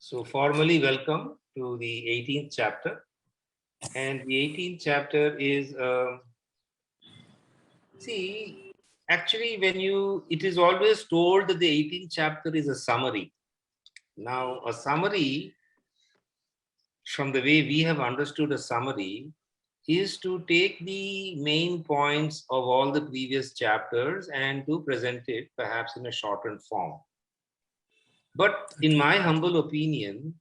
So formally welcome to the 18th chapter. And the 18th chapter is, see, actually it is always told that the 18th chapter is a summary. Now, a summary, from the way we have understood a summary, is to take the main points of all the previous chapters and to present it perhaps in a shortened form. But in my humble opinion,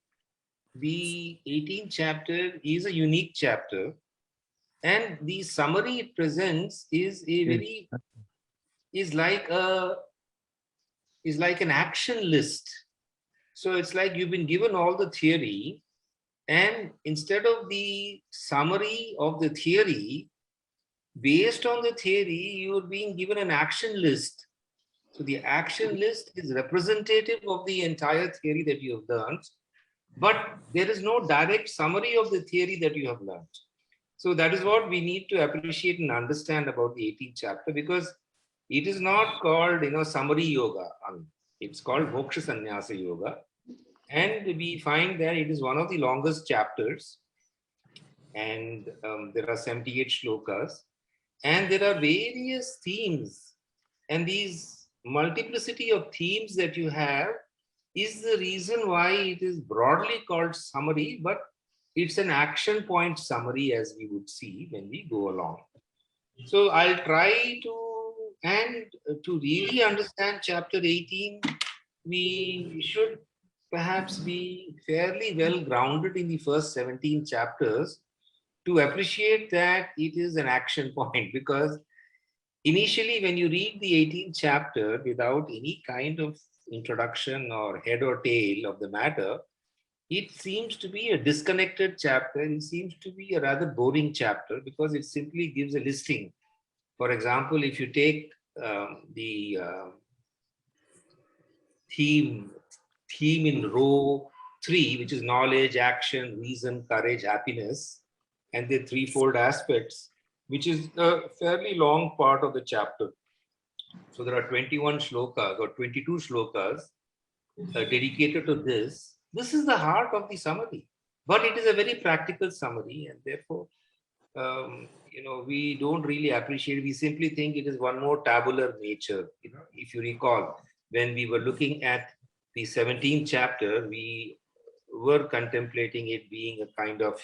the 18th chapter is a unique chapter, and the summary it presents is like an action list. So it's like you've been given all the theory, and instead of the summary of the theory, based on the theory, you're being given an action list. So the action list is representative of the entire theory that you have learned, but there is no direct summary of the theory that you have learned. So that is what we need to appreciate and understand about the 18th chapter, because it is not called, summary yoga. It's called Moksha Sannyasa Yoga. And we find that it is one of the longest chapters. And there are 78 shlokas. And there are various themes. And these multiplicity of themes that you have is the reason why it is broadly called summary, but it's an action point summary, as we would see when we go along. So I'll try to really understand chapter 18, we should perhaps be fairly well grounded in the first 17 chapters to appreciate that it is an action point, because initially when you read the 18th chapter without any kind of introduction or head or tail of the matter, it seems to be a disconnected chapter. It seems to be a rather boring chapter because it simply gives a listing. For example, if you take the theme in row 3, which is knowledge, action, reason, courage, happiness, and the threefold aspects, which is a fairly long part of the chapter. So there are 21 shlokas or 22 shlokas dedicated to this. This is the heart of the summary, but it is a very practical summary, and therefore, we don't really appreciate. We simply think it is one more tabular nature. If you recall, when we were looking at the 17th chapter, we were contemplating it being a kind of,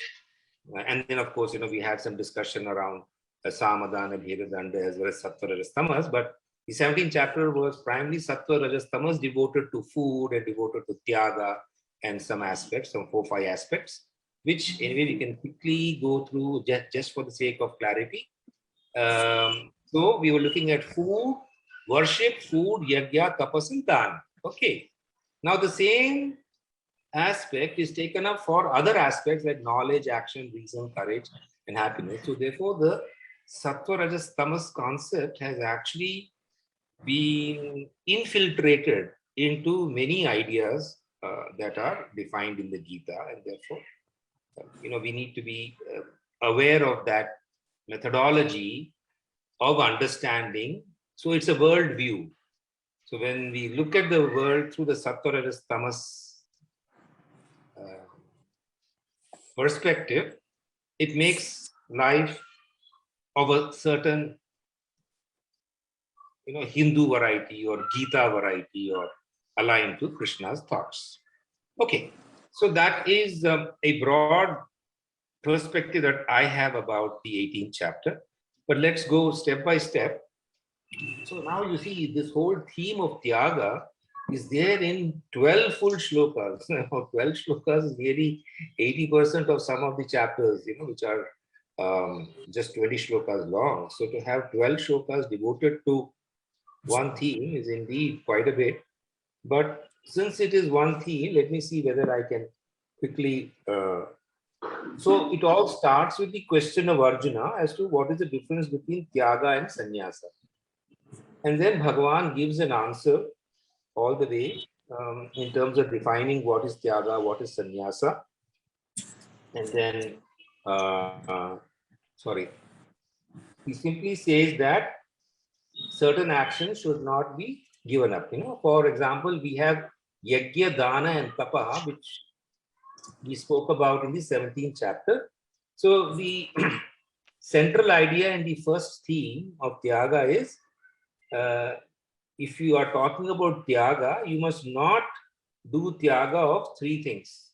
and then of course, we had some discussion around Samadana, Bhedadanda, as well as Sattva, Rajas, Tamas, but the 17th chapter was primarily Sattva, Rajas, Tamas, devoted to food and devoted to Tyaga and some aspects, some 4-5 aspects, which anyway we can quickly go through just for the sake of clarity. So we were looking at food, worship, food, yajna, tapas, and dana. Okay. Now the same aspect is taken up for other aspects like knowledge, action, reason, courage, and happiness. So therefore, the Sattva, Rajas, Tamas concept has actually been infiltrated into many ideas that are defined in the Gita, and therefore, we need to be aware of that methodology of understanding. So it's a world view. So when we look at the world through the Sattva, Rajas, Tamas perspective, it makes life of a certain Hindu variety or Gita variety, or aligned to Krishna's thoughts. Okay, so that is a broad perspective that I have about the 18th chapter. But let's go step by step. So now you see this whole theme of Tyaga is there in 12 full shlokas. 12 shlokas is nearly 80% of some of the chapters, which are just 20 shlokas long. So to have 12 shlokas devoted to one theme is indeed quite a bit. But since it is one theme, let me see whether I can quickly. So it all starts with the question of Arjuna as to what is the difference between Tyaga and Sannyasa. And then Bhagavan gives an answer all the way in terms of defining what is Tyaga, what is Sannyasa. And then, he simply says that certain actions should not be given up. For example, we have Yajna, Dana, and Tapa, which we spoke about in the 17th chapter. So the central idea and the first theme of Tyaga is, if you are talking about Tyaga, you must not do Tyaga of three things.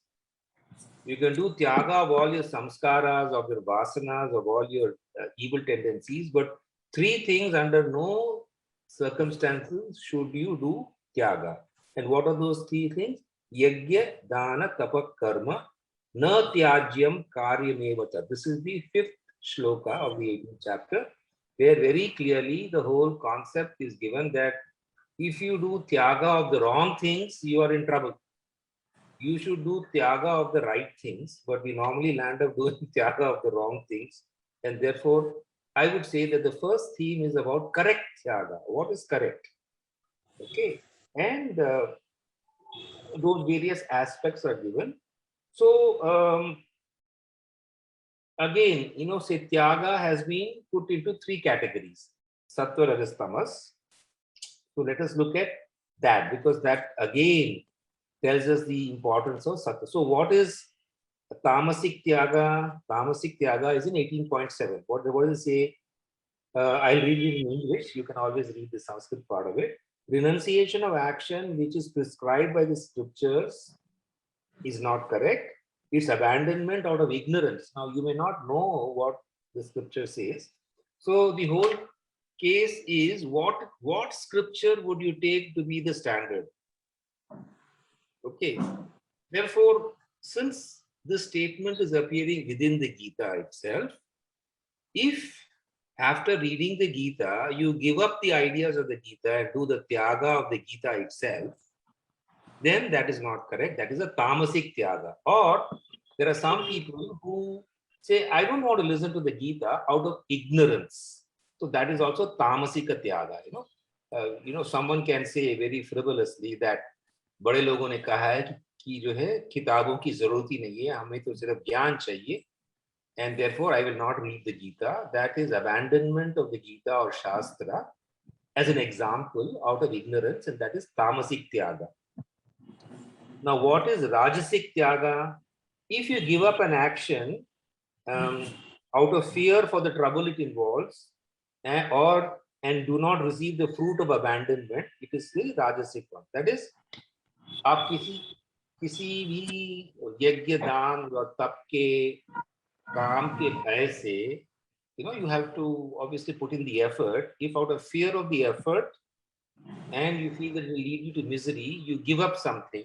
You can do Tyaga of all your samskaras, of your vasanas, of all your evil tendencies, but three things under no circumstances should you do Tyaga. And what are those three things? Yajna, Dana, Tapa, Karma, Na Tyajyam Karyamevata. This is the 5th shloka of the 18th chapter, where very clearly the whole concept is given that if you do Tyaga of the wrong things, you are in trouble. You should do Tyaga of the right things, but we normally land up doing Tyaga of the wrong things. And therefore, I would say that the first theme is about correct Tyaga. What is correct? Okay. And those various aspects are given. So, again, say Tyaga has been put into three categories: Sattva, Rajas, Tamas. So let us look at that, because that again tells us the importance of Sattva. So what is Tamasik Tyaga? Tamasik Tyaga is in 18.7. What does it say? I'll read it in English. You can always read the Sanskrit part of it. Renunciation of action which is prescribed by the scriptures is not correct. It's abandonment out of ignorance. Now, you may not know what the scripture says. So the whole case is, what scripture would you take to be the standard? Okay. Therefore, since this statement is appearing within the Gita itself, if after reading the Gita, you give up the ideas of the Gita and do the Tyaga of the Gita itself, then that is not correct. That is a Tamasik Tyaga. Or there are some people who say, I don't want to listen to the Gita out of ignorance. So that is also Tamasika Tyaga. Someone can say very frivolously that बड़े लोगों ने कहा है कि जो है किताबों की जरूरत ही नहीं है, हमें तो सिर्फ ज्ञान चाहिए, and therefore I will not read the Gita. That is abandonment of the Gita or Shastra as an example out of ignorance, and that is Tamasik Tyaga. Now, what is Rajasic Tyaga? If you give up an action out of fear for the trouble it involves, and do not receive the fruit of abandonment, it is still Rajasic one. That is, आप किसी भी यज्ञ दान और तप के काम के भय से, you have to obviously put in the effort. If out of fear of the effort and you feel that it will lead you to misery, you give up something.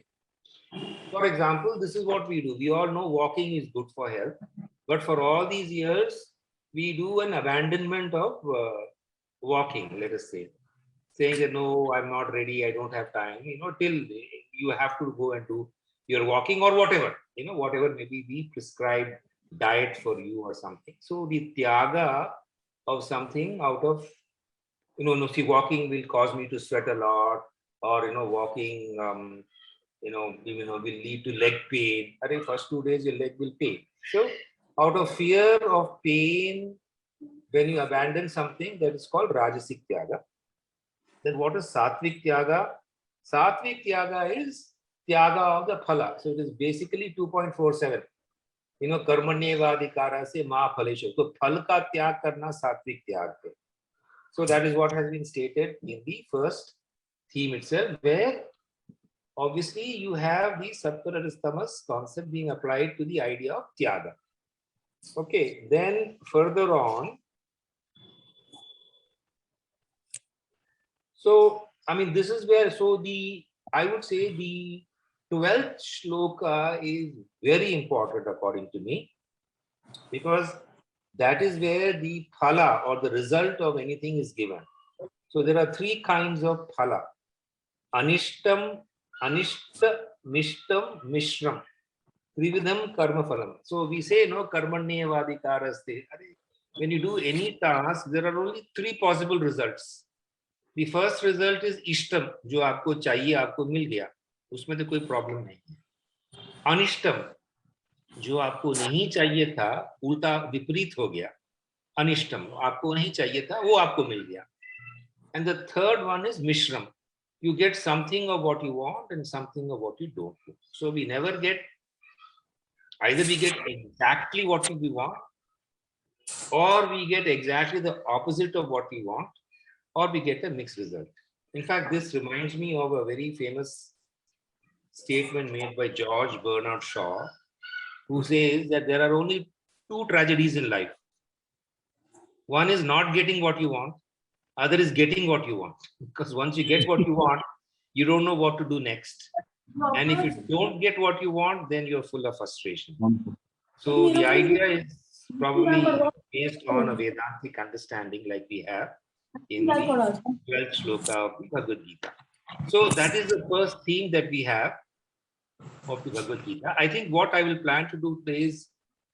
For example, this is what we do. We all know walking is good for health, but for all these years, we do an abandonment of walking, let us say, saying that, no, I'm not ready, I don't have time, till you have to go and do your walking or whatever, whatever maybe the prescribed diet for you or something. So the Tyaga of something out of, see, walking will cause me to sweat a lot, or, walking, will lead to leg pain. I think first 2 days your leg will pain. So out of fear of pain, when you abandon something, that is called Rajasic Tyaga. Then what is Sattvic Tyaga? Sattvic Tyaga is Tyaga of the Phala. So it is basically 2.47. Karmanyevadikara se ma phaleshu. So phal ka tyag karna Sattvic Tyag hai. So that is what has been stated in the first theme itself, where obviously you have the Sattva Rajas Tamas concept being applied to the idea of Tyaga. Okay, then further on, so, this is where, I would say the 12th shloka is very important according to me, because that is where the phala or the result of anything is given. So there are three kinds of phala: Anishtam, Anishta, Mishtam, Mishram. Trividham karma phalam. So we say, karmanyevadikaraste. When you do any task, there are only three possible results. The first result is ishtam, जो आपको चाहिए आपको मिल गया, उसमें तो कोई problem नहीं है. अनिष्टम, जो आपको नहीं चाहिए था, उल्टा विपरीत हो गया. अनिष्टम, आपको नहीं चाहिए था, वो आपको मिल गया. And the third one is mishram. You get something of what you want and something of what you don't want. So we never get Either we get exactly what we want, or we get exactly the opposite of what we want, or we get a mixed result. In fact, this reminds me of a very famous statement made by George Bernard Shaw, who says that there are only two tragedies in life. One is not getting what you want, other is getting what you want. Because once you get what you want, you don't know what to do next. And if you don't get what you want, then you're full of frustration. So the idea is probably based on a Vedantic understanding like we have in the 12th shloka of the Bhagavad Gita. So that is the first theme that we have of the Bhagavad Gita. I think what I will plan to do today is,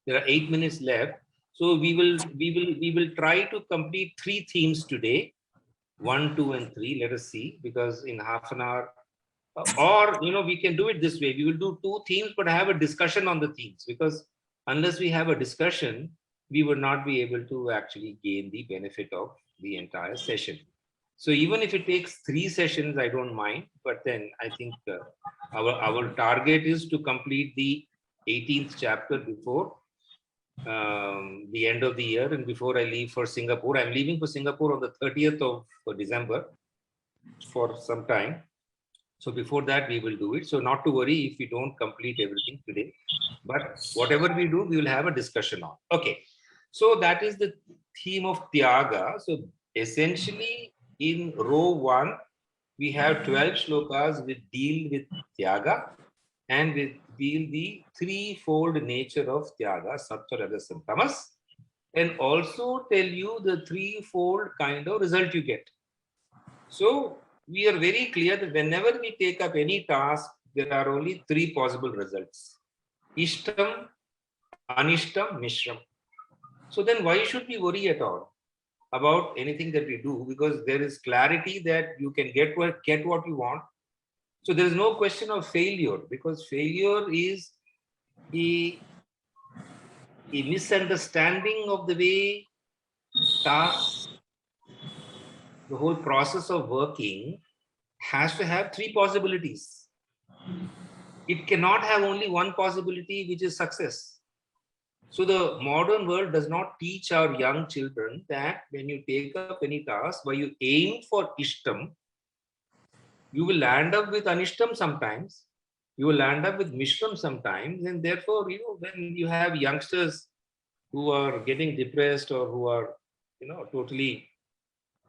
there are 8 minutes left. So we will try to complete 3 themes today. 1, 2, and 3. Let us see, because in half an hour, or we can do it this way. We will do 2 themes, but have a discussion on the themes, because unless we have a discussion, we would not be able to actually gain the benefit of the entire session. So even if it takes 3 sessions, I don't mind. But then I think our target is to complete the 18th chapter before the end of the year, and before I leave for Singapore. I'm leaving for Singapore on the 30th of December for some time. So before that, we will do it. So not to worry if we don't complete everything today, but whatever we do, we will have a discussion on. Okay. So that is the theme of Tyaga. So essentially in row 1, we have 12 shlokas which deal with Tyaga and with deal the threefold nature of Tyaga, Sattva, Rajas, and Tamas, and also tell you the threefold kind of result you get. So we are very clear that whenever we take up any task, there are only 3 possible results: Ishtam, Anishtam, Mishram. So then why should we worry at all about anything that we do? Because there is clarity that you can get what you want. So there is no question of failure, because failure is a misunderstanding of the way tasks, the whole process of working has to have 3 possibilities. It cannot have only one possibility, which is success. So the modern world does not teach our young children that when you take up any task, where you aim for Ishtam, you will land up with Anishtam sometimes, you will land up with Mishram sometimes, and therefore, when you have youngsters who are getting depressed or who are, totally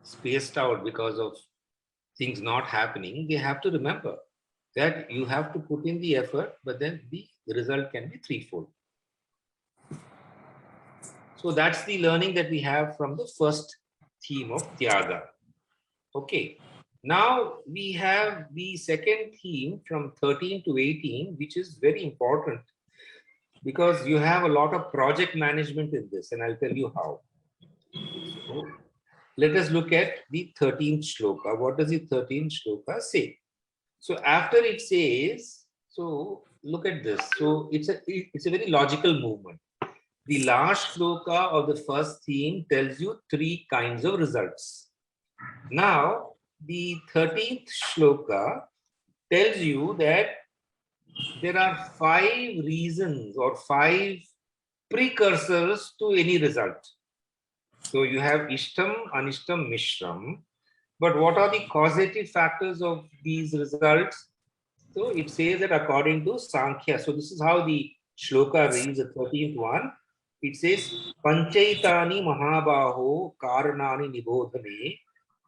spaced out because of things not happening, they have to remember that you have to put in the effort, but then the result can be threefold. So that's the learning that we have from the first theme of Tyaga. Okay. Now we have the second theme from 13 to 18, which is very important because you have a lot of project management in this, and I'll tell you how. So let us look at the 13th shloka. What does the 13th shloka say? So after it says, so look at this. So it's a very logical movement. The last shloka of the first theme tells you 3 kinds of results. Now, the 13th shloka tells you that there are 5 reasons or 5 precursors to any result. So you have Ishtam, Anishtam, Mishram. But what are the causative factors of these results? So it says that according to Sankhya. So this is how the shloka reads, the 13th one. It says, Panchaitani Mahabaho Karanani Nibodhane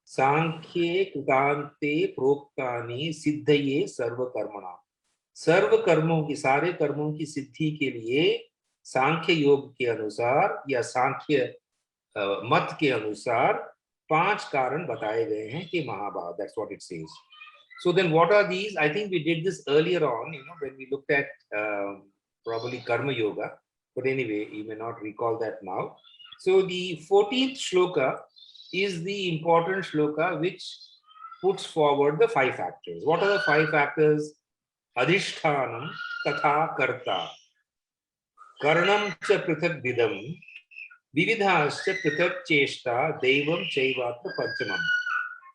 Sankhye Kutante Proktani Siddhaye Sarva Karmana. सर्व कर्मों की, सारे कर्मों की सिद्धि के लिए सांख्य योग के अनुसार या सांख्य मत के अनुसार 5 कारण बताए गए हैं कि महाभाव. That's what it says. So then what are these? I think we did this earlier on, when we looked at probably karma yoga. But anyway, you may not recall that now. So the 14th shloka is the important shloka which puts forward the 5 factors. What are the 5 factors? Adhishthanam tatha karta. Karanam cha prithak vidam. Vividhascha prithak cheshta. Devam chaivatra panchamam.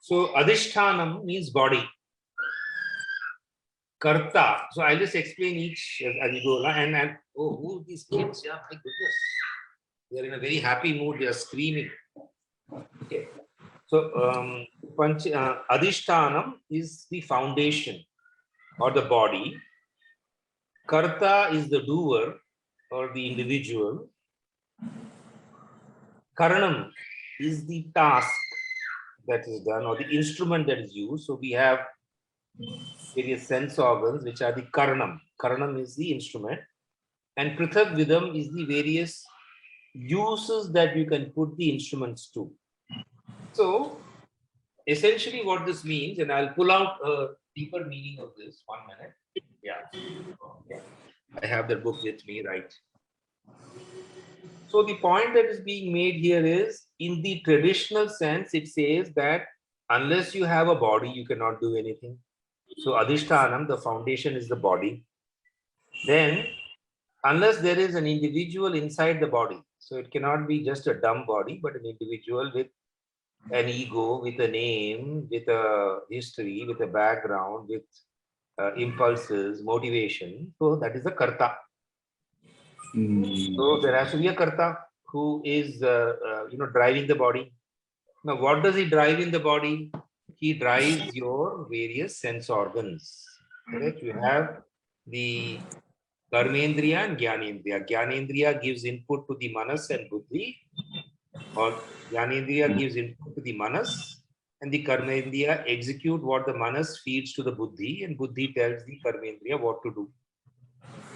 So adhishthanam means body. Karta. So I'll just explain each as you go. And oh, who these kids? Yeah, my goodness. They're in a very happy mood. They are screaming. Okay. So Adhishtanam is the foundation or the body. Karta is the doer or the individual. Karanam is the task that is done or the instrument that is used. So we have various sense organs which are the Karanam. Karanam is the instrument. And Prithak Vidam is the various uses that you can put the instruments to. So essentially what this means, and I'll pull out a deeper meaning of this, 1 minute. Yeah. Okay. I have the book with me, right? So the point that is being made here is, in the traditional sense, it says that unless you have a body, you cannot do anything. So Adhishtanam, the foundation is the body. Then, unless there is an individual inside the body, so it cannot be just a dumb body, but an individual with an ego, with a name, with a history, with a background, with impulses, motivation. So that is a karta. So there has to be a karta who is, driving the body. Now, what does he drive in the body? He drives your various sense organs. Correct? You have the Karmendriya and Gyanendriya. Gyanendriya gives input to the Manas and Buddhi, or Gyanendriya gives input to the Manas, and the Karmendriya execute what the Manas feeds to the Buddhi, and Buddhi tells the Karmendriya what to do.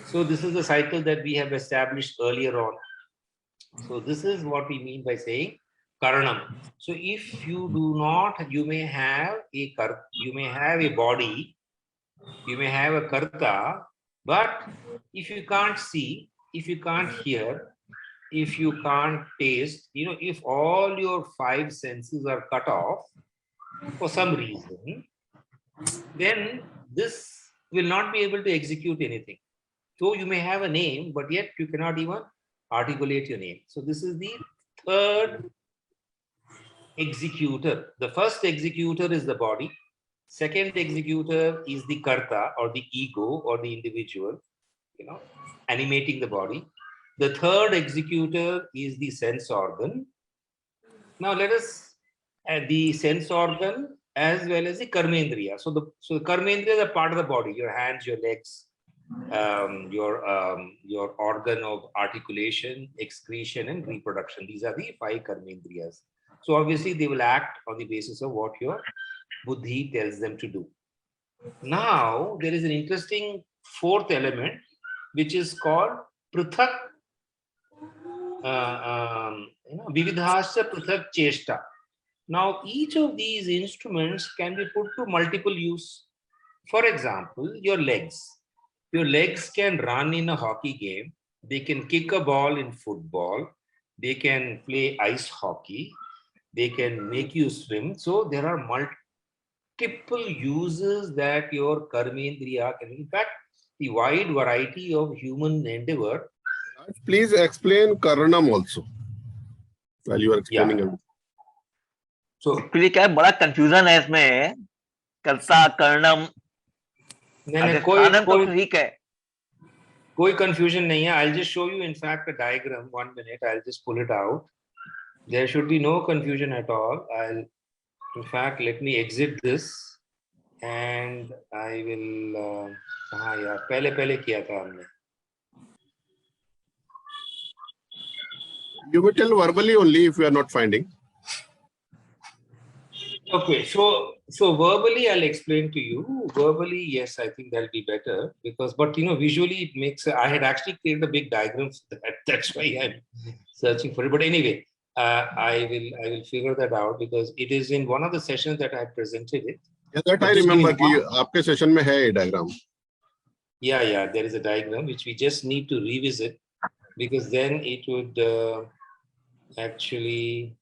So this is the cycle that we have established earlier on. So this is what we mean by saying Karanam. So if you do not, you may have a body, you may have a karta, but if you can't see, if you can't hear, if you can't taste, if all your 5 senses are cut off for some reason, then this will not be able to execute anything. So you may have a name, but yet you cannot even articulate your name. So this is the third executor. The first executor is the body. Second executor is the karta or the ego or the individual, animating the body. The third executor is the sense organ. Now let us add the sense organ as well as the karmendriya. So the karmendriya is a part of the body, your hands, your legs, your organ of articulation, excretion, and reproduction. These are the 5 karmendriyas. So obviously they will act on the basis of what your buddhi tells them to do. Now there is an interesting 4th element which is called prithak, vividhasya prithak cheshta. Now each of these instruments can be put to multiple use. For example, your legs. Your legs can run in a hockey game. They can kick a ball in football. They can play ice hockey. They can make you swim. So there are multiple uses that your karmendriya can. In fact, the wide variety of human endeavor. Please explain Karanam also while you are explaining. Yeah. So actually क्या है, बड़ा confusion है इसमें, कर्ता कर्णम अधिष्ठानम तो ठीक है, कोई confusion नहीं है. I'll just show you in fact a diagram. 1 minute. I'll just pull it out. There should be no confusion at all. In fact, let me exit this and I will. हाँ यार, पहले किया था हमने. You will tell verbally only if you are not finding. Okay, so verbally I'll explain to you. Verbally, yes, I think that'll be better because, but visually it makes. I had actually created a big diagram for that. That's why I'm searching for it. But anyway, I will figure that out because it is in one of the sessions that I presented it. Yeah, that I remember. कि आपके session में है ये diagram. Yeah, there is a diagram which we just need to revisit because then it would actually.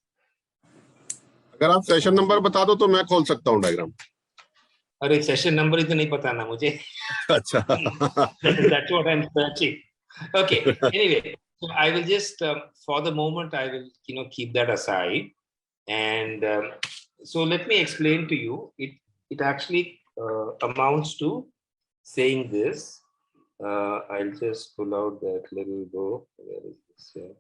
अगर आप session number बता दो तो मैं खोल सकता हूँ डायग्राम. अरे सेशन नंबर ही तो नहीं पता ना मुझे. अच्छा. That's what I'm searching. Okay. Anyway, so I will just for the moment I will keep that aside, and so let me explain to you. It actually amounts to saying this. I'll just pull out that little book. Where is this here?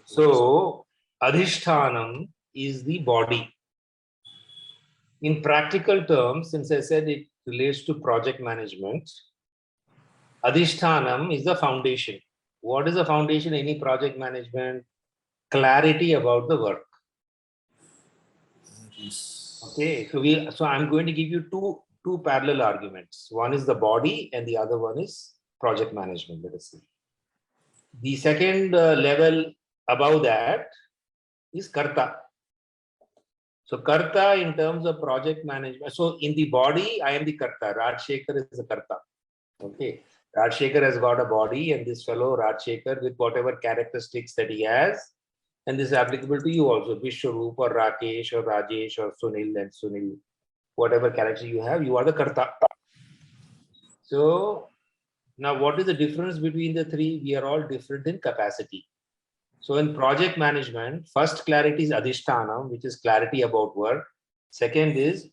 So, Adhishthanam is the body. In practical terms, since I said it relates to project management, Adhishthanam is the foundation. What is the foundation in any project management? Clarity about the work. Okay, so I'm going to give you two parallel arguments. One is the body and the other one is project management, let us see. The second level above that is Karta. So Karta in terms of project management. So in the body, I am the Karta. Rajshekhar is the Karta. Okay. Rajshekhar has got a body, and this fellow Rajshekhar, with whatever characteristics that he has, and this is applicable to you also, Vishwaroop or Rakesh or Rajesh or Sunil and Sunil, whatever character you have, you are the Karta. So now what is the difference between the three? We are all different in capacity. So in project management, first clarity is Adhishthanam, which is clarity about work. Second is,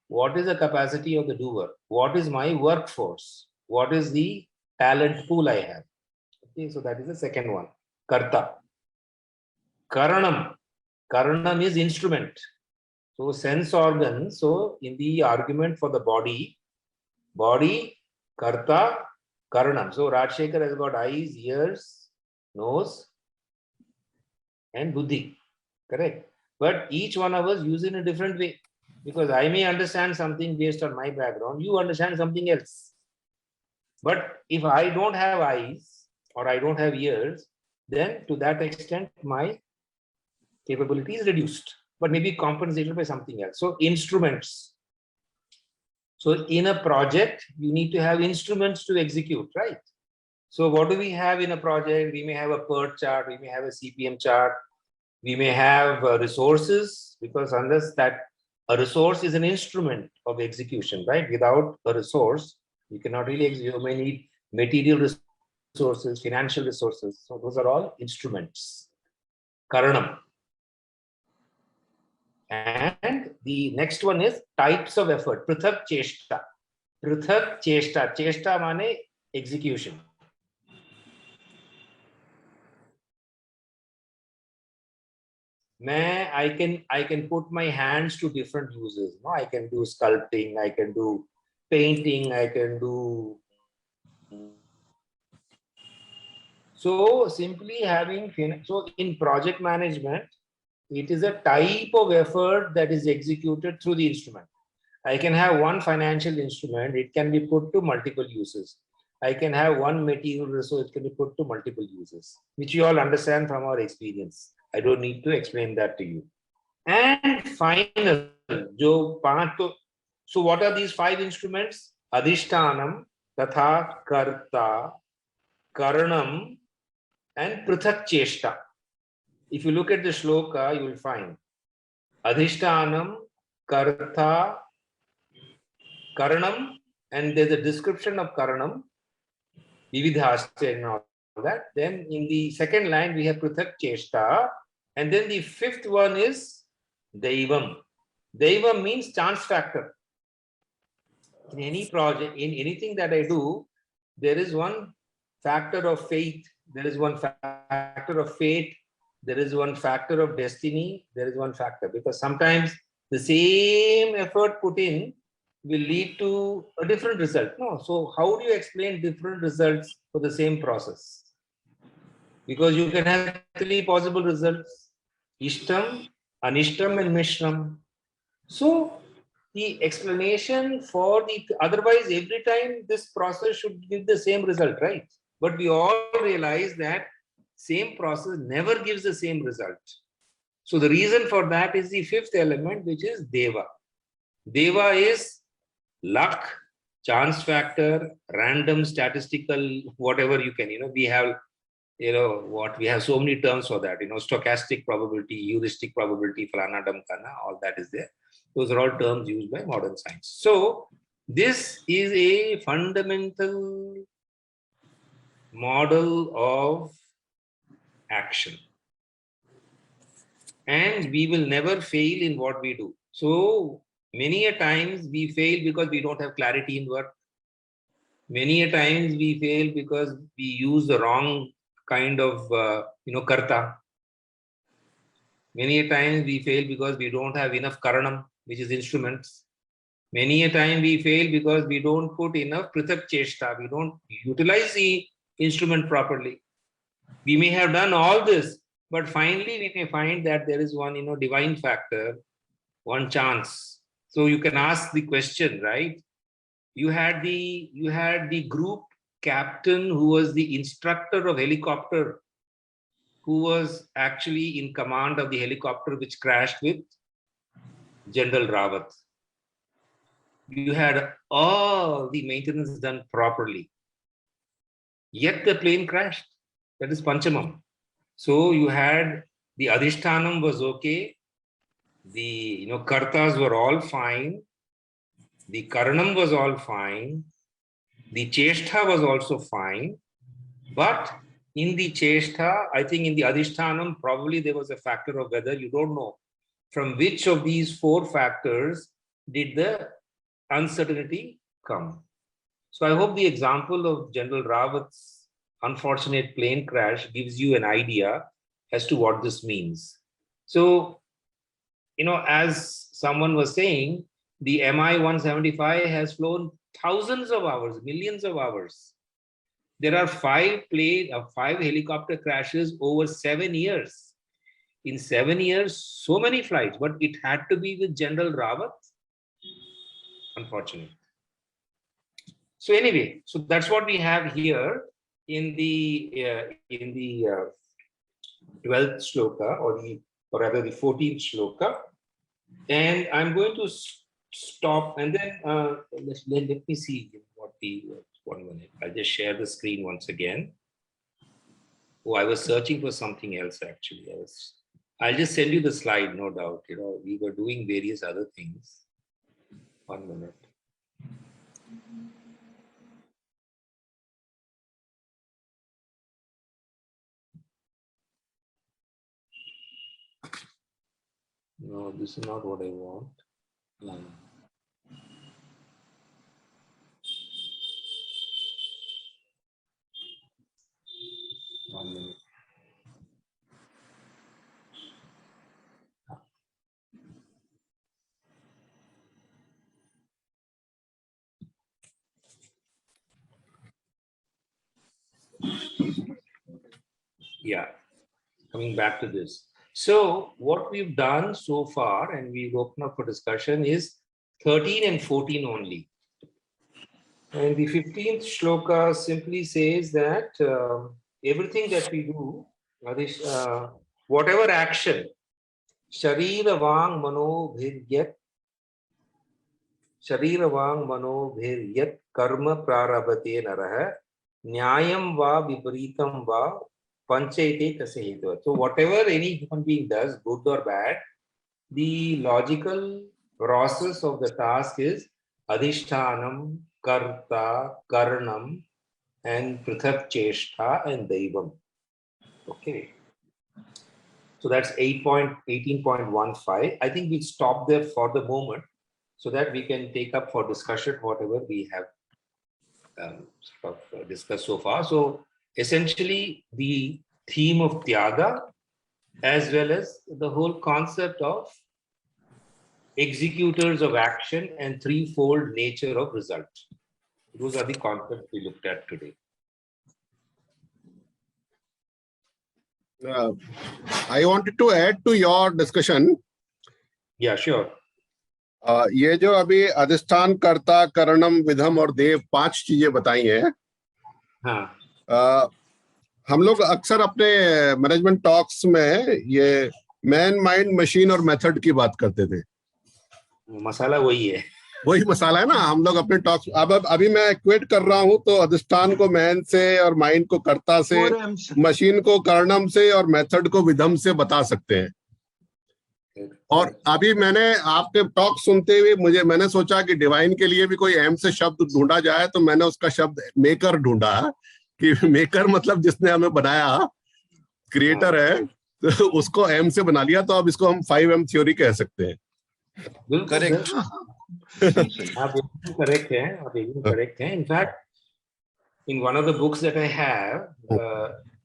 what is the capacity of the doer? What is my workforce? What is the talent pool I have? Okay, so that is the second one, Karta. Karanam. Karanam is instrument. So sense organ. So in the argument for the body, Karta, Karanam. So Rajshekhar has got eyes, ears, nose, and buddhi. Correct. But each one of us use it in a different way. Because I may understand something based on my background, you understand something else. But if I don't have eyes or I don't have ears, then to that extent, my capability is reduced, but maybe compensated by something else. So instruments. So in a project, you need to have instruments to execute, right? So what do we have in a project? We may have a PERT chart, we may have a CPM chart, we may have resources, because unless that a resource is an instrument of execution, right? Without a resource, you cannot really execute. You may need material resources, financial resources. So those are all instruments. Karanam. And the next one is types of effort. Prithak Cheshta. Prithak Cheshta. Cheshta mane execution. I can put my hands to different uses. No, I can do sculpting, I can do painting, I can do. So simply having, so in project management, it is a type of effort that is executed through the instrument. I can have one financial instrument, it can be put to multiple uses. I can have one material resource, it can be put to multiple uses, which you all understand from our experience. I don't need to explain that to you. And final, so what are these 5 instruments? Adhishthanam, Tatha, Karta, Karanam, and Prithak Cheshta. If you look at the shloka, you will find Adhishthanam, Karta, Karanam, and there's a description of Karanam, Vividhasya and all that. Then in the second line, we have Prithak Cheshta, and then the 5th one is Daivam. Daivam means chance factor. In any project, in anything that I do, there is one factor of faith, there is one factor of fate, there is one factor of destiny, there is one factor, because sometimes the same effort put in will lead to a different result. No, so how do you explain different results for the same process? Because you can have 3 possible results: Ishtam, Anishtam, and Mishram. So the explanation for the, otherwise every time this process should give the same result, right? But we all realize that same process never gives the same result. So the reason for that is the 5th element, which is Deva. Deva is luck, chance factor, random, statistical, whatever you can, we have, we have so many terms for that, stochastic probability, heuristic probability, falana damkana, all that is there. Those are all terms used by modern science. So this is a fundamental model of action. and we will never fail in what we do. So many a times we fail because we don't have clarity in work. Many a times we fail because we use the wrong kind of karta. Many a times we fail because we don't have enough karanam, which is instruments. Many a time we fail because we don't put enough prithak cheshta. We don't utilize the instrument properly. We may have done all this, but finally we may find that there is one divine factor, one chance. So you can ask the question, right? You had the group captain who was the instructor of helicopter, who was actually in command of the helicopter which crashed with General Rawat. You had all the maintenance done properly, yet the plane crashed. That is Panchamam. So you had the Adhishthanam was okay, the kartas were all fine, the Karanam was all fine, the Cheshtha was also fine, but in the Cheshtha, I think in the Adhishthanam, probably there was a factor of weather. You don't know from which of these four factors did the uncertainty come. So I hope the example of General Rawat's unfortunate plane crash gives you an idea as to what this means. So, as someone was saying, the Mi-175 has flown thousands of hours, millions of hours. There are 5 helicopter crashes over 7 years. In 7 years, so many flights, but it had to be with General Rawat. Unfortunate. So anyway, so that's what we have here in the 12th shloka, or rather the 14th shloka. And I'm going to stop, and then let me see what the 1 minute. I'll just share the screen once again. Oh, I was searching for something else actually. I'll just send you the slide, no doubt. We were doing various other things. 1 minute. No, this is not what I want. 1 minute. Yeah, coming back to this. So what we've done so far, and we've opened up for discussion, is 13 and 14 only. And the 15th shloka simply says that everything that we do, whatever action, Sharira Vang Mano Bhiryat Karma Prarabhate Naraha Nyayam Va Viparitam Va Panchayate Tasahetu. So whatever any human being does, good or bad, the logical process of the task is Adhishthanam, Karta, Karanam, and Prithak Cheshtha and Daivam. Okay. So that's 18.15. I think we'll stop there for the moment so that we can take up for discussion whatever we have discussed so far. So essentially the theme of Tyaga, as well as the whole concept of executors of action and threefold nature of result. Those are the concepts we looked at today. I wanted to add to your discussion. Yeah, sure. ये जो अभी अधिष्ठान, कर्ता, करणम, विधम और देव 5 चीजें बताई हैं, हाँ, हम लोग अक्सर अपने मैनेजमेंट टॉक्स में ये मैन, माइंड, मशीन और मेथड की बात करते थे. मसाला वही है, वही मसाला है ना. हम लोग अपने टॉक्स अभी मैं इक्वेट कर रहा हूं तो अधिष्ठान को मैन से और माइंड को कर्ता से, मशीन को कर्णम से और मेथड को विधम से बता सकते हैं. और अभी मैंने आपके टॉक सुनते हुए मैंने सोचा कि डिवाइन के लिए भी कोई एम से शब्द ढूंढा जाए, तो मैंने उसका शब्द मेकर ढूंढा कि मेकर मतलब जिसने हमें बनाया, क्रिएटर है. तो उसको M से बना लिया, तो अब इसको हम 5M थ्योरी कह सकते हैं। करेक्ट, आप एकदम करेक्ट हैं, आप एकदम करेक्ट हैं। In fact in one of the books that I have,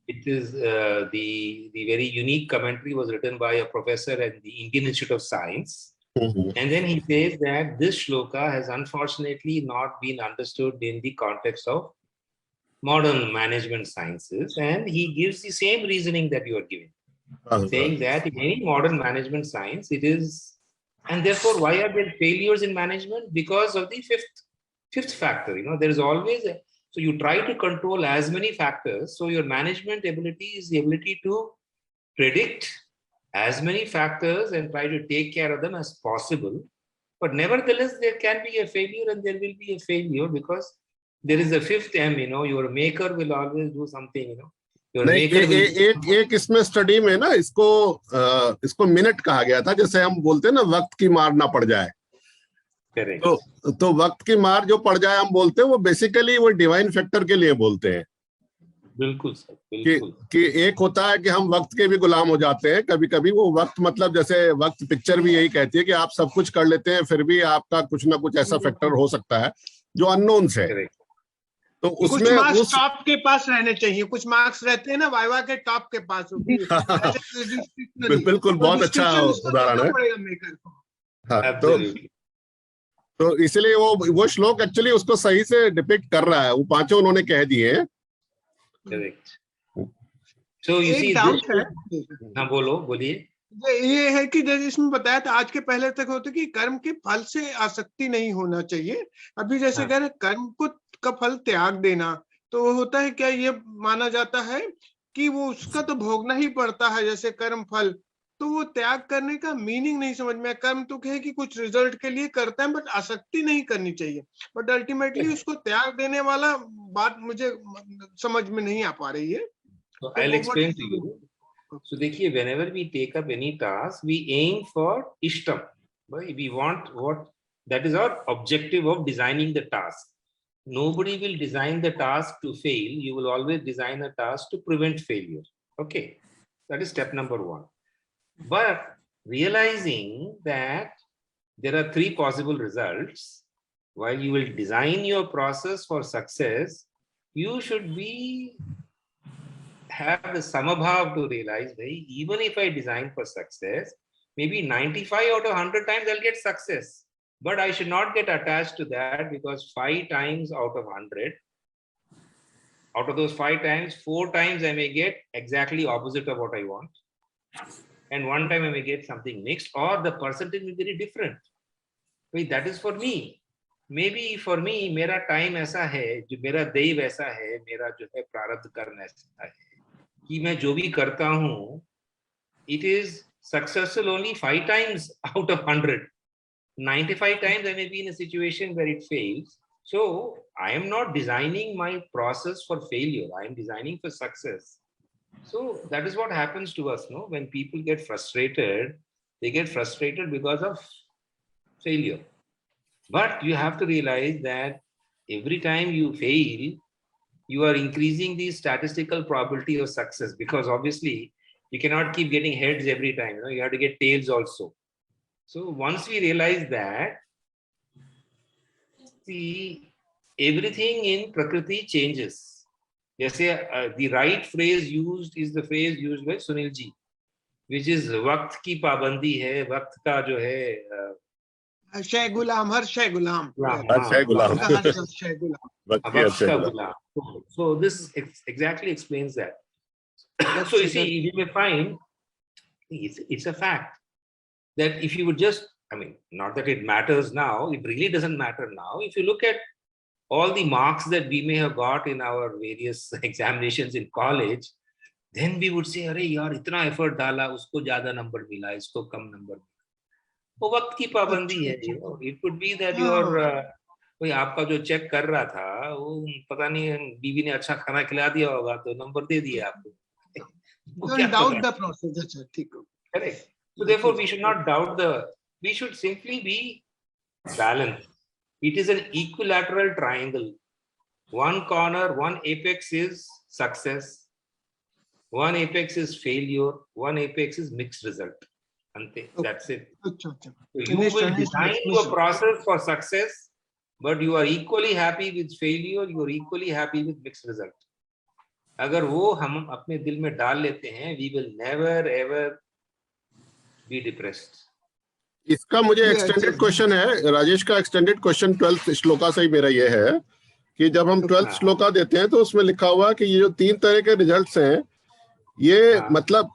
it is the very unique commentary was written by a professor at the Indian Institute of Science. And then he says that this shloka has unfortunately not been understood in the context of modern management sciences. And he gives the same reasoning that you are giving, saying that in any modern management science, it is, and therefore, why are there failures in management? Because of the fifth factor. You know, there is always so you try to control as many factors. So your management ability is the ability to predict as many factors and try to take care of them as possible. But nevertheless, there can be a failure, and there will be a failure because there is a fifth M. You know, your maker will always do something. You know, your नहीं, maker will. एक इसमें study में ना इसको minute कहा गया था, जैसे हम बोलते हैं ना वक्त की मार ना पड़ जाए। तो वक्त की मार जो पड़ जाए हम बोलते हैं, वो बेसिकली वो डिवाइन फैक्टर के लिए बोलते हैं। बिल्कुल सर, बिल्कुल। कि एक होता है कि हम वक्त के भी गुलाम हो जाते हैं कभी कभी। वो वक्त मतलब जैसे वक्त पिक्चर भी यही कहती है कि आप सब कुछ कर लेते हैं, फिर भी आपका कुछ ना कुछ ऐसा फैक्टर हो सकता है जो अननोन्स है। तो उसमें कुछ मार्क्स टॉप के पास रहने चाहिए, कुछ मार्क्स रहते हैं ना वाइवा के टॉप के पास। बिल्कुल, बहुत अच्छा उदाहरण है। तो इसलिए वो श्लोक एक्चुअली उसको सही से डिपिक्ट कर रहा है। वो पांचों उन्होंने कह दिए हैं। करेक्ट। सो यू सी, हाँ बोलिए। ये है कि जैसे इसमें बताया था, आज के पहले तक होता कि कर्म के फल से आसक्ति नहीं होना चाहिए। अभी जैसे कह रहे कर्म का फल त्याग देना, तो होता है क्या, ये माना जाता है कि वो उसका तो भोगना ही पड़ता है जैसे कर्म फल, तो वो त्याग करने का मीनिंग नहीं समझ में। कर्म तो है कि कुछ रिजल्ट के लिए करता है, बट आसक्ति नहीं करनी चाहिए। बट अल्टीमेटली उसको त्याग देने वाला बात मुझे समझ में नहीं आ पा रही है। So I'll explain to you. So देखिए, whenever we take up any task, we aim for ishtam. We want what, that is our objective of designing the task. Nobody will design the task to fail. You will always design a task to prevent failure. Okay, that is step number one. But realizing that there are three possible results, while you will design your process for success, you should have the samabhav to realize, even if I design for success, maybe 95 out of 100 times I'll get success, but I should not get attached to that, because 5 times out of 100, out of those 5 times, 4 times I may get exactly opposite of what I want, and 1 time I may get something mixed, or the percentage will be very different. That is for me. Maybe for me, मेरा time ऐसा है, जो मेरा दैव ऐसा है, मेरा जो है प्रारब्ध कर्म ऐसा है कि मैं जो भी करता हूँ, it is successful only 5 times out of 100. 95 times I may be in a situation where it fails. So I am not designing my process for failure. I am designing for success. So that is what happens to us, no? When people get frustrated, they get frustrated because of failure. But you have to realize that every time you fail, you are increasing the statistical probability of success, because obviously you cannot keep getting heads every time. You know, you have to get tails also. So once we realize that, see, everything in Prakriti changes. Jaise, the right phrase used is the phrase used by Sunil ji, which is वक्त की पाबंदी है, वक्त का जो है शय गुलाम, हर शय गुलाम, So this exactly explains that. So you see, you may find it's a fact that if you would just, I mean, not that it matters now, it really doesn't matter now. If you look at all the marks that we may have got in our various examinations in college, then we would say, अरे यार इतना effort डाला, उसको ज़्यादा number मिला, इसको कम number मिला. वो वक्त की पाबंदी है। It could be that your कोई आपका जो चेक कर रहा था, वो पता नहीं बीवी ने अच्छा खाना खिला दिया होगा तो नंबर दे दिया आपको. Don't doubt the process. अच्छा, ठीक है. Correct. So therefore, we should not doubt we should simply be balanced. It is an equilateral triangle. One corner, one apex is success. One apex is failure, one apex is mixed result. Ante, that's it. अच्छा. So you will design your process for success, but you are equally happy with failure, you are equally happy with mixed result. अगर वो हम अपने दिल में डाल लेते हैं, we will never ever be depressed. इसका मुझे एक्सटेंडेड क्वेश्चन है, राजेश का एक्सटेंडेड क्वेश्चन 12th श्लोका से ही मेरा ये है कि जब हम 12th श्लोका देते हैं तो उसमें लिखा हुआ कि ये जो 3 तरह के रिजल्ट्स हैं ये मतलब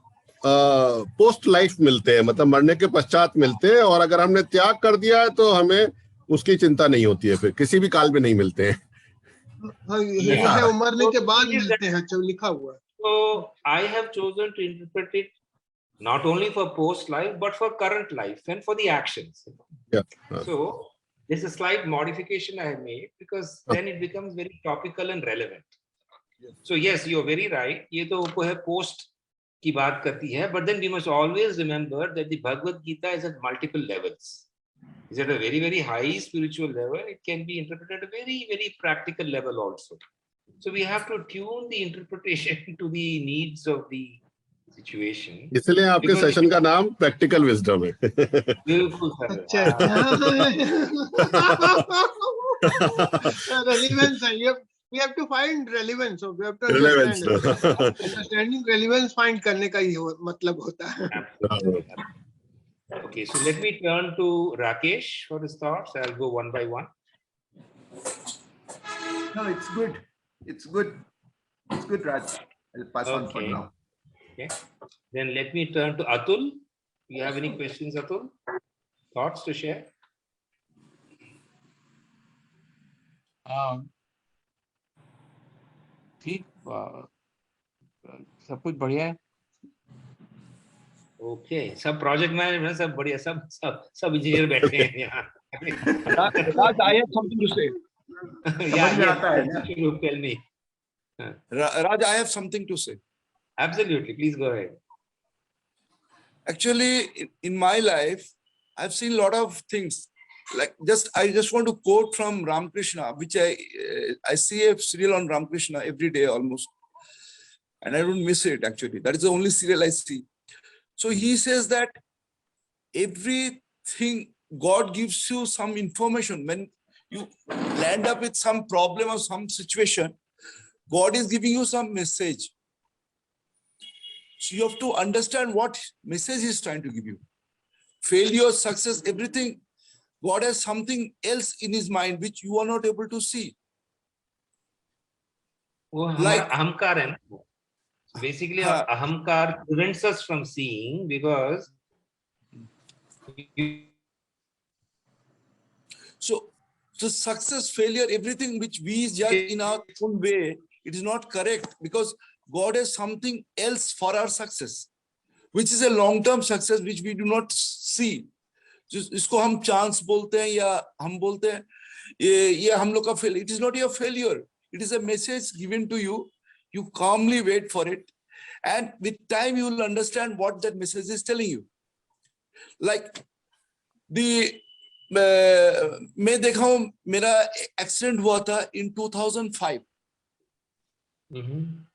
पोस्ट लाइफ मिलते हैं, मतलब मरने के पश्चात मिलते हैं, और अगर हमने त्याग कर दिया है तो हमें उसकी चिंता नहीं होती है, फिर किसी भी काल में नहीं मिलते हैं। मरने के बाद मिलते हैं, जो लिखा हुआ है। So I have chosen to interpret it not only for post life but for current life and for the actions. Yeah. So there's a slight modification I have made because then it becomes very topical and relevant. So yes, you're very right. ये तो वो है post की बात करती है, but then we must always remember that the Bhagavad Gita is at multiple levels. Is at a very, very high spiritual level. It can be interpreted at a very, very practical level also. So we have to tune the interpretation to the needs of the situation. इसलिए आपके session का नाम practical wisdom है। बिल्कुल sir. Relevance है, we have to find relevance, so we have to understanding relevance find करने का ये मतलब होता है। Okay, so let me turn to Rakesh for his thoughts. I'll go one by one. No, it's good. It's good. It's good, Raj. I'll pass on for now. Okay. Then let me turn to Atul. Do you have any questions, Atul? Thoughts to share? ठीक, सब कुछ बढ़िया है। Okay, सब project management सब बढ़िया, सब engineer बैठे हैं यहाँ। Raj, I have something to say. Tell me. Raj, I have something to say. Absolutely, please go ahead. Actually, in my life, I've seen a lot of things. Like I just want to quote from Ramakrishna, which I see a serial on Ramakrishna every day almost, and I don't miss it. Actually, that is the only serial I see. So he says that everything, God gives you some information. When you land up with some problem or some situation, God is giving you some message. So you have to understand what message He is trying to give you. Failure, success, everything, God has something else in His mind which you are not able to see. Like ahamkar hai na. Basically, ahamkar prevents us from seeing because so success, failure, everything which we judge in our own way, it is not correct, because God has something else for our success, which is a long-term success which we do not see. इसको हम chance बोलते हैं या हम बोलते हैं ये हम लोग का failure. It is not your failure. It is a message given to you. You calmly wait for it, and with time you will understand what that message is telling you. Like मैं देखा हूँ, मेरा accident हुआ था in 2005.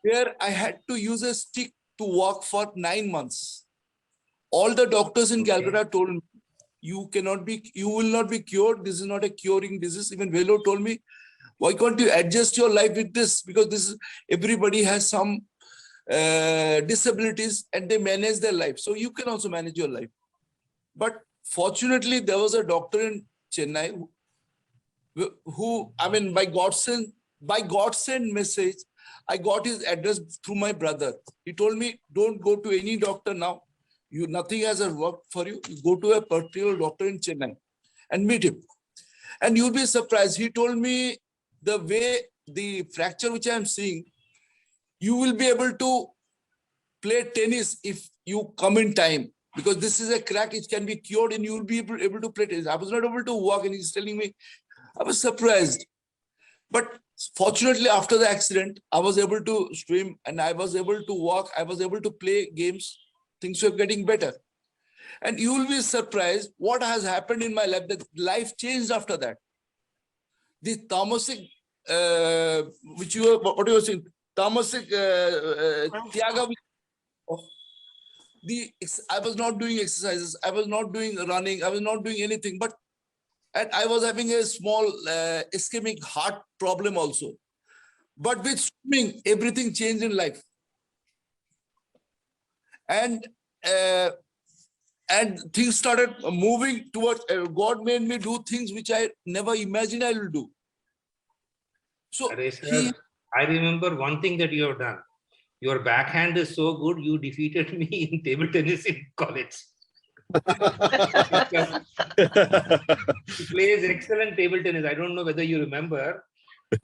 Where I had to use a stick to walk for 9 months. All the doctors in Calcutta told me, you will not be cured. This is not a curing disease. Even Velo told me, why can't you adjust your life with this? Because everybody has some disabilities and they manage their life. So you can also manage your life. But fortunately, there was a doctor in Chennai who, I mean, by God's sent message, I got his address through my brother. He told me, don't go to any doctor now. Nothing has worked for you. You go to a particular doctor in Chennai and meet him. And you'll be surprised. He told me the way the fracture which I am seeing, you will be able to play tennis if you come in time. Because this is a crack, it can be cured and you will be able to play tennis. I was not able to walk and he's telling me, I was surprised. But fortunately, after the accident, I was able to swim and I was able to walk. I was able to play games. Things were getting better. And you will be surprised what has happened in my life, that life changed after that. The tamasic, what you were saying, tamasic, tyaga, I was not doing exercises, I was not doing running, I was not doing anything, and I was having a small ischemic heart problem also. But with swimming, everything changed in life. And things started moving towards, God made me do things which I never imagined I will do. So I remember one thing that you have done. Your backhand is so good, you defeated me in table tennis in college. He plays excellent table tennis. I don't know whether you remember.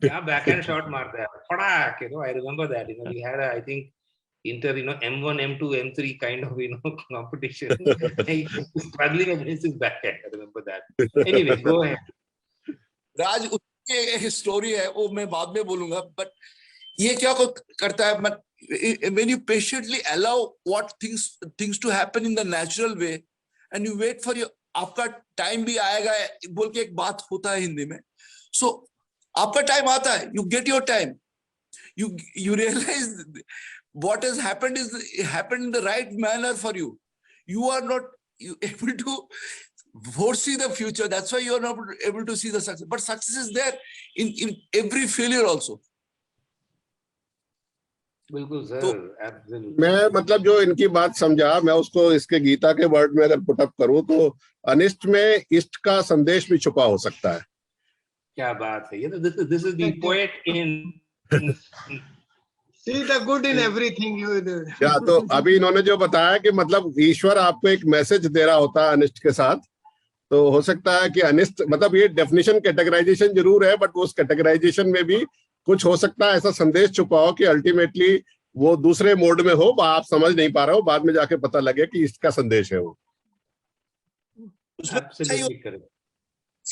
Yeah, backhand shot marta hai. Padak, I remember that. We had I think M1, M2, M3 kind of competition. Struggling against his backhand. I remember that. Anyway, go ahead. Raj, एक story है वो मैं बाद में बोलूंगा, but ये क्या करता है, when you patiently allow what things to happen in the natural way and you wait for your, आपका टाइम भी आएगा बोल के एक बात होता है हिंदी में. So आपका टाइम आता है, you get your time, you realize what has happened is happened in the right manner for you. You are not able to foresee the future. That's why you are not able to see the success. But success is there in every failure also. बिल्कुल sir, तो मैं मतलब जो इनकी बात समझा, मैं उसको इसके गीता के वर्ड में अगर पुटअप करूं तो अनिष्ट में इष्ट का संदेश भी छुपा हो सकता है. क्या बात है, this is the poet in see the good in everything you do. या तो अभी इन्होंने जो बताया कि मतलब ईश्वर आपको एक मैसेज दे रहा होता है अनिष्ट के साथ, तो हो सकता है कि अनिष्ट मतलब ये डेफिनेशन कैटेगराइजेशन जरूर है, बट उस कैटेगराइजेशन में भी कुछ हो सकता है ऐसा संदेश छुपा हो कि अल्टीमेटली वो दूसरे मोड में हो, आप समझ नहीं पा रहे हो, बाद में जाके पता लगे कि इसका संदेश है वो.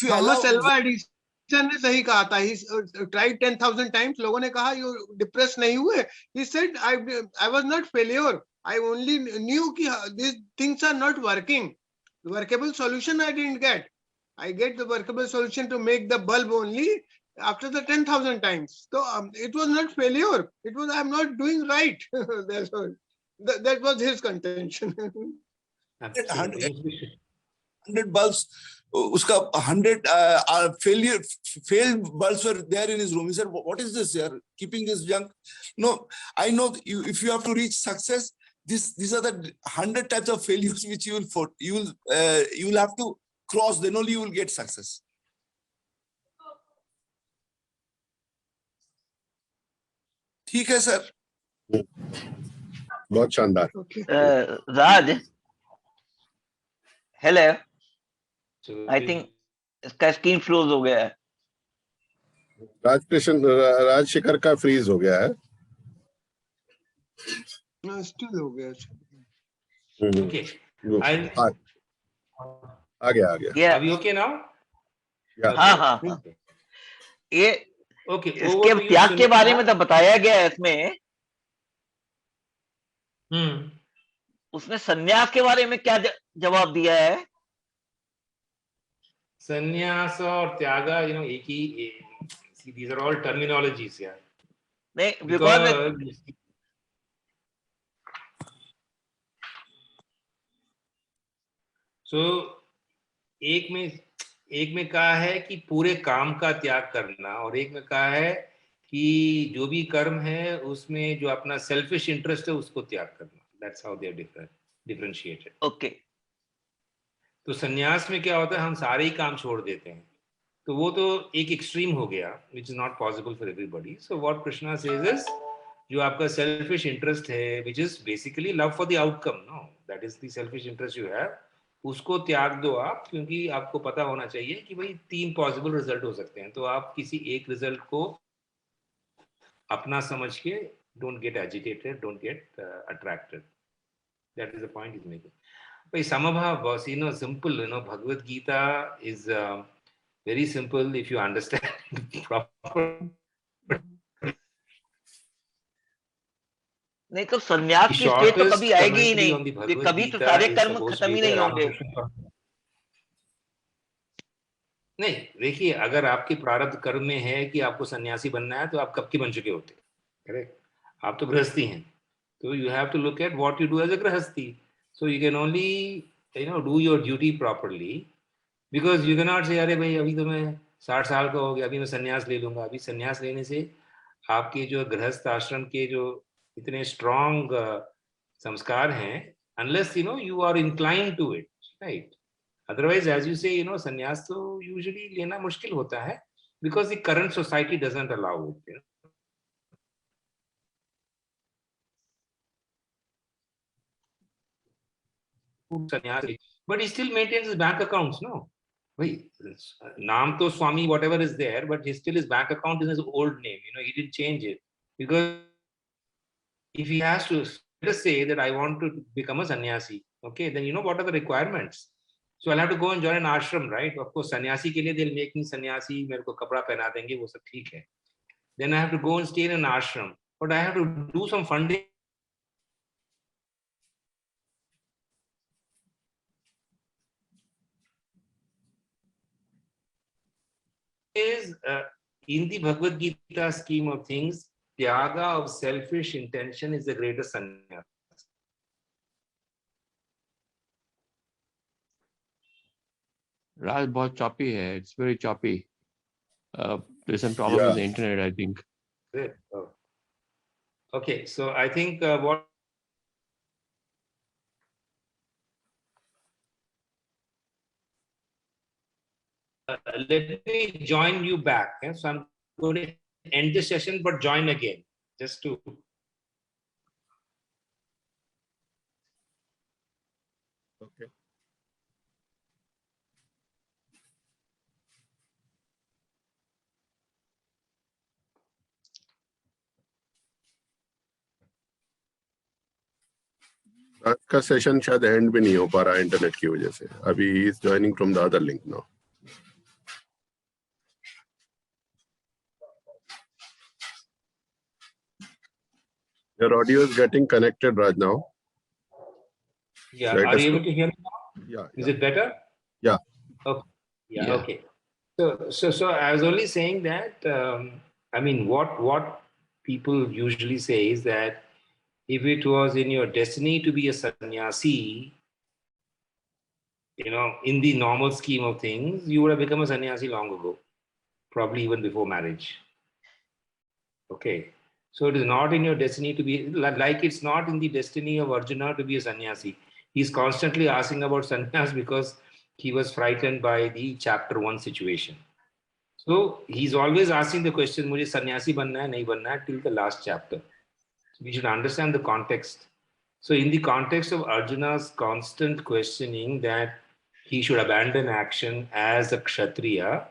थॉमस एल्वा एडिसन ने सही कहा था, ही ट्राइड 10,000 टाइम्स. लोगों ने कहा यू डिप्रेस नहीं हुए, he said I was not failure, I only knew कि this things are not working. Workable solution I didn't get, I get the workable solution to make the bulb only after the 10,000 times. So it was not failure, it was I'm not doing right. That's all. That was his contention. 100 bulbs, uska 100 failed bulbs were there in his room. He said, what is this? You are keeping this junk? No, I know if you have to reach success, these are the 100 types of failures which you will have to cross, then only you will get success. ठीक है sir, बहुत शानदार. राज, hello, I think इसका screen froze हो गया है. राजशेखर का freeze हो गया है. स्टिल हो गया. आ गया. अभी ओके नाउ? हाँ. ये इसके त्याग के बारे में तो बताया गया है इसमें. उसने संन्यास के बारे में क्या जवाब दिया है? संन्यास और त्याग, एक ही, these are all terminologies here. नहीं, because so एक में कहा है कि पूरे काम का त्याग करना, और एक में कहा है कि जो भी कर्म है उसमें जो अपना सेल्फिश इंटरेस्ट है उसको त्याग करना. That's how they are differentiated. Okay. तो संन्यास में क्या होता है, हम सारे ही काम छोड़ देते हैं, तो वो तो एक एक्सट्रीम हो गया, which is not possible for everybody. So what Krishna says is, जो आपका सेल्फिश इंटरेस्ट है, which is basically love for the outcome, no, that is the selfish interest you have, उसको त्याग दो आप, क्योंकि आपको पता होना चाहिए कि भाई 3 पॉसिबल रिजल्ट हो सकते हैं, तो आप किसी एक रिजल्ट को अपना समझ के don't get agitated, don't get attracted. That is the point he's making. By Samabha was, simple, Bhagavad Gita is very simple if you understand proper. नहीं तो संन्यास की स्टेज तो कभी आएगी ही नहीं, कभी तो सारे कर्म खत्म ही नहीं होंगे. नहीं, देखिए, अगर आपके प्रारब्ध कर्म में है कि आपको सन्यासी बनना है, तो आप कब के बन चुके होते. करेक्ट, आप तो गृहस्थी हैं, So you have to look at what you do as a grahasti. So you can only, do your duty properly, because you cannot say, अरे भाई अभी तो मैं 60 साल का हो गया, अभी मैं संन्यास ले लूंगा. अभी संन्यास लेने से आपके जो गृहस्थ आश्रम के जो इतने स्ट्रॉन्ग संस्कार हैं, unless you are inclined to it, right? Otherwise, as you say, संन्यास तो usually लेना मुश्किल होता है, because the current society doesn't allow it. But he still maintains his bank accounts, no? Wait, Naam to Swami, whatever is there, but still his bank account is his old name. He didn't change it, because if he has to, let us say that I want to become a sannyasi, okay, then what are the requirements? So I'll have to go and join an ashram, right? Of course, sannyasi ke liye they'll make me sannyasi, mere ko kapda pehna denge, wo sab theek hai. Then I have to go and stay in an ashram, but I have to do some funding. Is in the Bhagavad Gita scheme of things, Tyaga of selfish intention is the greatest sannyas. Raj, बहुत choppy है. It's very choppy. There's some problem with the internet, I think. Great. Oh. Okay, so I think what let me join you back. So I'm going to end the session, but join again, just to. Okay. आज का session शायद and भी नहीं हो पा रहा internet की वजह से. अभी he is joining from the other link now. Your audio is getting connected right now. Yeah, are you able to hear me now? Yeah. Is it better? Yeah. Okay. Yeah. Okay. So I was only saying that I mean, what people usually say is that if it was in your destiny to be a sannyasi, in the normal scheme of things, you would have become a sannyasi long ago, probably even before marriage. Okay. So it is not in your destiny to be, like it's not in the destiny of Arjuna to be a sannyasi. He's constantly asking about sannyas because he was frightened by the chapter 1 situation. So he's always asking the question, mujhe sannyasi banna hai, nahi banna hai, till the last chapter. We should understand the context. So in the context of Arjuna's constant questioning that he should abandon action as a Kshatriya,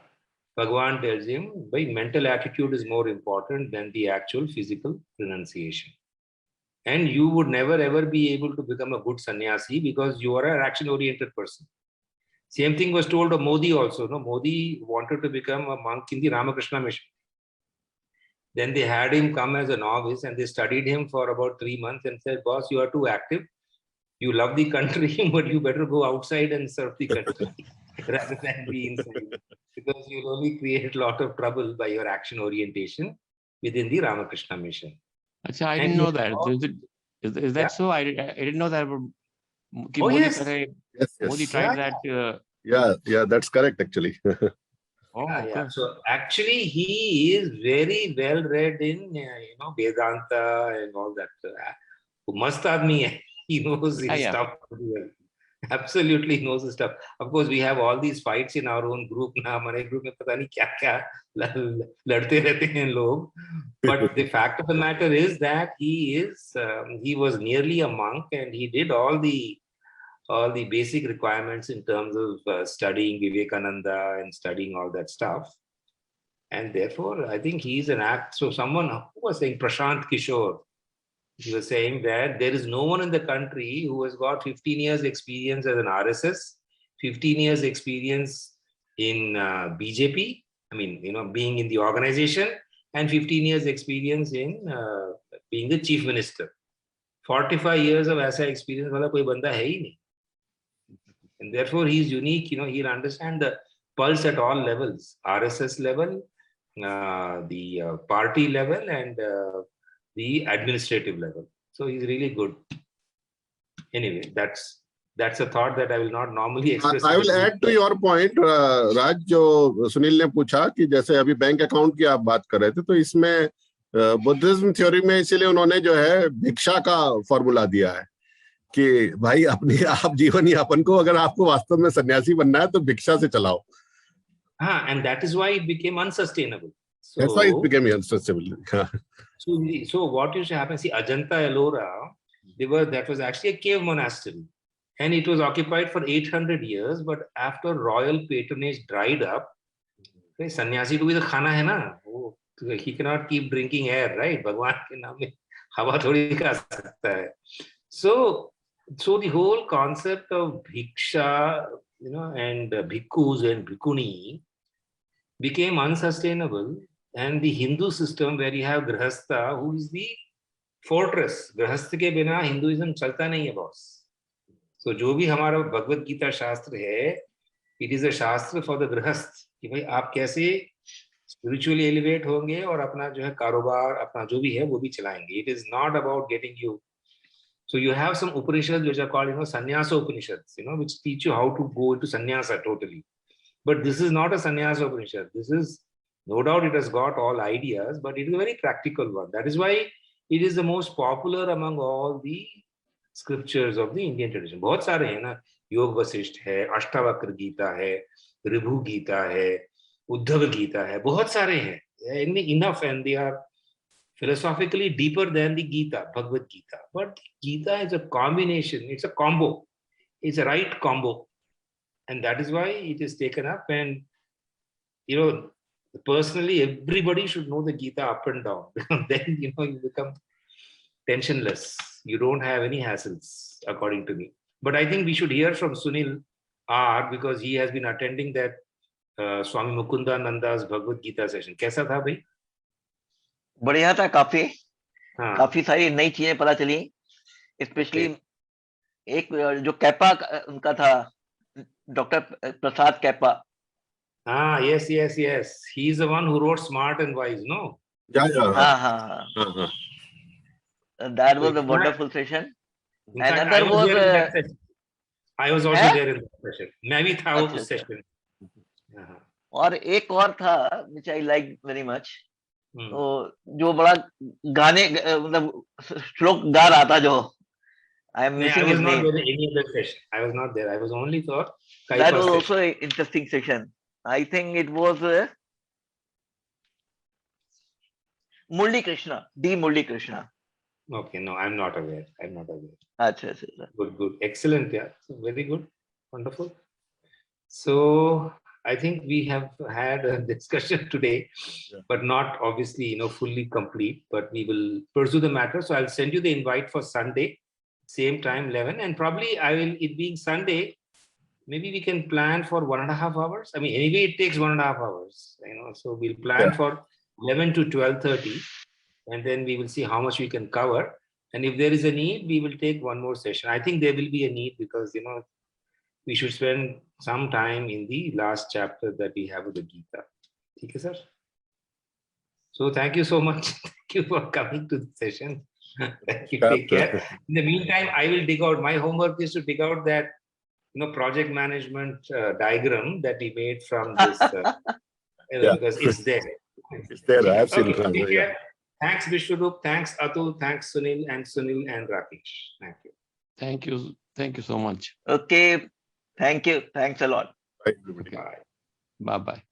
Bhagavan tells him, by mental attitude is more important than the actual physical renunciation. And you would never ever be able to become a good sannyasi because you are an action-oriented person. Same thing was told of Modi also. No, Modi wanted to become a monk in the Ramakrishna mission. Then they had him come as a novice and they studied him for about 3 months and said, boss, you are too active. You love the country, but you better go outside and serve the country rather than be inside. Because you'll only create a lot of trouble by your action orientation within the Ramakrishna mission. Achha, I didn't know that. Is that so? I didn't know that. Oh, yes. Modi tried that. Yeah, that's correct actually. Yeah. So actually, he is very well read in Vedanta and all that. Mast aadmi hai. He knows his stuff very well. Absolutely knows his stuff. Of course, we have all these fights in our own group. Na hamare group mein pata nahi kya ladte rehte hain log. But the fact of the matter is that he was nearly a monk and he did all the basic requirements in terms of studying Vivekananda and studying all that stuff. And therefore, I think he's an act. So someone who was saying, Prashant Kishore, he was saying that there is no one in the country who has got 15 years experience as an RSS, 15 years experience in BJP, I mean, being in the organization, and 15 years experience in being the chief minister. 45 years of aisa experience wala koi banda hai hi nahi. And therefore, he is unique. He'll understand the pulse at all levels: RSS level, the party level, and the administrative level. So he's really good. Anyway, that's a thought that I will not normally express. I will add to your point, राज, जो सुनील ने पूछा कि जैसे अभी bank account की आप बात कर रहे थे, तो इसमें बुद्धिज्म थ्योरी में इसीलिए उन्होंने जो है भिक्षा का फॉर्मूला दिया है कि भाई अपनी आप जीवन यापन को अगर आपको वास्तव में सन्यासी बनना है तो भिक्षा से चलाओ. And that is why it became unsustainable. So, that's why it became unsustainable. So what used to happen? See, Ajanta Ellora, that was actually a cave monastery, and it was occupied for 800 years. But after royal patronage dried up, okay, sannyasi को भी तो खाना है ना, वो he cannot keep drinking air, right? भगवान के नाम में हवा थोड़ी खा सकता है. So the whole concept of bhiksha, and bhikkhus and bhikkhuni became unsustainable. And the Hindu system, where you have Grihastha, who is the fortress. Grihastha के बिना Hinduism चलता नहीं है boss. So जो भी हमारा भगवत गीता शास्त्र है, it is a शास्त्र for the Grihastha कि भाई आप कैसे spiritually elevate होंगे और अपना जो है कारोबार, अपना जो भी है वो भी चलाएंगे. It is not about getting you. So you have some Upanishads which are called, Sannyasa Upanishads, which teach you how to go into sannyasa totally. But this is not a sannyasa Upanishad. This is, no doubt it has got all ideas, but it is a very practical one. That is why it is the most popular among all the scriptures of the Indian tradition. बहुत सारे हैं ना, योग वशिष्ठ है, अष्टावक्र गीता है, ऋभु गीता है, उद्धव गीता है, बहुत सारे हैं. Enough, and they are philosophically deeper than the Gita, Bhagavad Gita. But Gita is a combination, it's a combo, it's a right combo. And that is why it is taken up. And, personally, everybody should know the Gita up and down. Then, you become tensionless. You don't have any hassles, according to me. But I think we should hear from Sunil R, because he has been attending that Swami Mukundananda's Bhagavad Gita session. कैसा था भाई? बढ़िया था काफी. काफी सारी नई चीजें पता चली, स्पेशली एक जो कैपा उनका था, doctor Prasad kappa. Yes. He is the one who wrote Smart and Wise, no? Yeah. That was a wonderful session. And another was I was also there in that session. मैं भी था उस session. और एक और था which I liked very much. तो जो बड़ा गाने मतलब श्लोक गा रहा था जो I am missing his name. I was not there in any other session. I was not there. I was only for Kaipa that was session. Also an interesting session. I think it was Murli Krishna, D. Murli Krishna. Okay, no, I'm not aware. Achha. Good. Excellent, yeah. So very good. Wonderful. So I think we have had a discussion today, but not obviously, fully complete, but we will pursue the matter. So I'll send you the invite for Sunday, same time, 11, and probably it being Sunday, maybe we can plan for 1.5 hours. I mean, anyway, it takes 1.5 hours, so we'll plan for 11 to 12:30, and then we will see how much we can cover. And if there is a need, we will take one more session. I think there will be a need because, we should spend some time in the last chapter that we have of the Gita. Okay, sir? So thank you so much. Thank you for coming to the session. Thank you. Take care. In the meantime, I will dig out. My homework is to dig out that project management diagram that we made from this, because it's there. It's there. I have seen it. Okay, thanks, Vishwarup. Thanks, Atul. Thanks, Sunil and Rakesh. Thank you. Thank you so much. Okay. Thank you. Thanks a lot. Bye, everybody. Bye. Bye-bye.